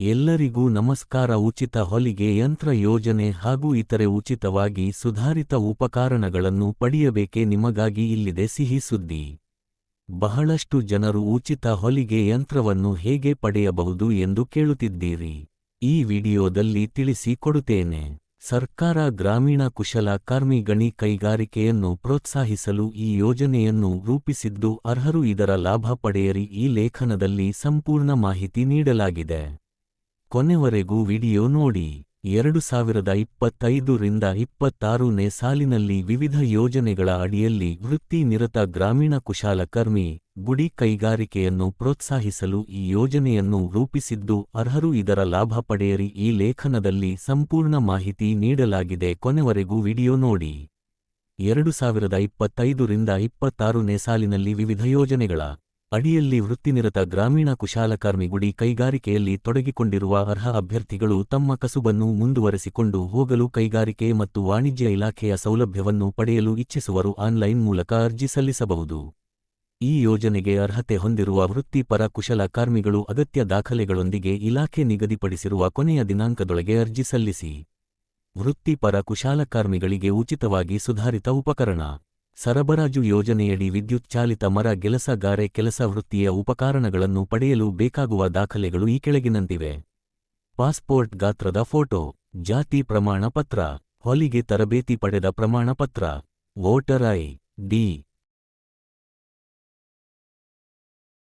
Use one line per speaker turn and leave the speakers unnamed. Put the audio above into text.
ಎಲ್ಲರಿಗೂ ನಮಸ್ಕಾರ. ಉಚಿತ ಹೊಲಿಗೆ ಯಂತ್ರ ಯೋಜನೆ ಹಾಗೂ ಇತರೆ ಉಚಿತವಾಗಿ ಸುಧಾರಿತ ಉಪಕರಣಗಳನ್ನು ಪಡೆಯಬೇಕೆ? ನಿಮಗಾಗಿ ಇಲ್ಲಿದೆ ಸಿಹಿ ಸುದ್ದಿ. ಬಹಳಷ್ಟು ಜನರು ಉಚಿತ ಹೊಲಿಗೆ ಯಂತ್ರವನ್ನು ಹೇಗೆ ಪಡೆಯಬಹುದು ಎಂದು ಕೇಳುತ್ತಿದ್ದೀರಿ. ಈ ವಿಡಿಯೋದಲ್ಲಿ ತಿಳಿಸಿ ಕೊಡುತ್ತೇನೆ. ಸರ್ಕಾರ ಗ್ರಾಮೀಣ ಕುಶಲಕರ್ಮಿ ಗಣಿ ಕೈಗಾರಿಕೆಯನ್ನು ಪ್ರೋತ್ಸಾಹಿಸಲು ಈ ಯೋಜನೆಯನ್ನು ರೂಪಿಸಿದ್ದು, ಅರ್ಹರು ಇದರ ಲಾಭ ಪಡೆಯಿರಿ. ಈ ಲೇಖನದಲ್ಲಿ ಸಂಪೂರ್ಣ ಮಾಹಿತಿ ನೀಡಲಾಗಿದೆ. ಕೊನೆವರೆಗೂ ವಿಡಿಯೋ ನೋಡಿ. 2025 ರಿಂದ 26ನೇ ಸಾಲಿನಲ್ಲಿ ವಿವಿಧ ಯೋಜನೆಗಳ ಅಡಿಯಲ್ಲಿ ವೃತ್ತಿ ನಿರತ ಗ್ರಾಮೀಣ ಕುಶಲಕರ್ಮಿ ಗುಡಿ ಕೈಗಾರಿಕೆಯನ್ನು ಪ್ರೋತ್ಸಾಹಿಸಲು ಈ ಯೋಜನೆಯನ್ನು ರೂಪಿಸಿದ್ದು, ಅರ್ಹರು ಇದರ ಲಾಭ ಪಡೆಯಿರಿ. ಈ ಲೇಖನದಲ್ಲಿ ಸಂಪೂರ್ಣ ಮಾಹಿತಿ ನೀಡಲಾಗಿದೆ. ಕೊನೆವರೆಗೂ ವಿಡಿಯೋ ನೋಡಿ. 2025 ರಿಂದ 26ನೇ ಸಾಲಿನಲ್ಲಿ ವಿವಿಧ ಯೋಜನೆಗಳ ಅಡಿಯಲ್ಲಿ ವೃತ್ತಿನಿರತ ಗ್ರಾಮೀಣ ಕುಶಲಕರ್ಮಿ ಗುಡಿ ಕೈಗಾರಿಕೆಯಲ್ಲಿ ತೊಡಗಿಕೊಂಡಿರುವ ಅರ್ಹ ಅಭ್ಯರ್ಥಿಗಳು ತಮ್ಮ ಕಸುಬನ್ನು ಮುಂದುವರೆಸಿಕೊಂಡು ಹೋಗಲು ಕೈಗಾರಿಕೆ ಮತ್ತು ವಾಣಿಜ್ಯ ಇಲಾಖೆಯ ಸೌಲಭ್ಯವನ್ನು ಪಡೆಯಲು ಇಚ್ಛಿಸುವರು ಆನ್ಲೈನ್ ಮೂಲಕ ಅರ್ಜಿ ಸಲ್ಲಿಸಬಹುದು. ಈ ಯೋಜನೆಗೆ ಅರ್ಹತೆ ಹೊಂದಿರುವ ವೃತ್ತಿಪರ ಕುಶಲಕರ್ಮಿಗಳು ಅಗತ್ಯ ದಾಖಲೆಗಳೊಂದಿಗೆ ಇಲಾಖೆ ನಿಗದಿಪಡಿಸಿರುವ ಕೊನೆಯ ದಿನಾಂಕದೊಳಗೆ ಅರ್ಜಿ ಸಲ್ಲಿಸಿ. ವೃತ್ತಿಪರ ಕುಶಲಕರ್ಮಿಗಳಿಗೆ ಉಚಿತವಾಗಿ ಸುಧಾರಿತ ಉಪಕರಣ ಸರಬರಾಜು ಯೋಜನೆಯಡಿ ವಿದ್ಯುತ್ ಚಾಲಿತ ಮರ ಗೆಲಸಗಾರೆ ಕೆಲಸ ವೃತ್ತಿಯ ಉಪಕರಣಗಳನ್ನು ಪಡೆಯಲು ಬೇಕಾಗುವ ದಾಖಲೆಗಳು ಈ ಕೆಳಗಿನಂತಿವೆ. ಪಾಸ್ಪೋರ್ಟ್ ಗಾತ್ರದ ಫೋಟೋ, ಜಾತಿ ಪ್ರಮಾಣ ಪತ್ರ, ಹೊಲಿಗೆ ತರಬೇತಿ ಪಡೆದ ಪ್ರಮಾಣ ಪತ್ರ, ವೋಟರ್ ಐ.ಡಿ.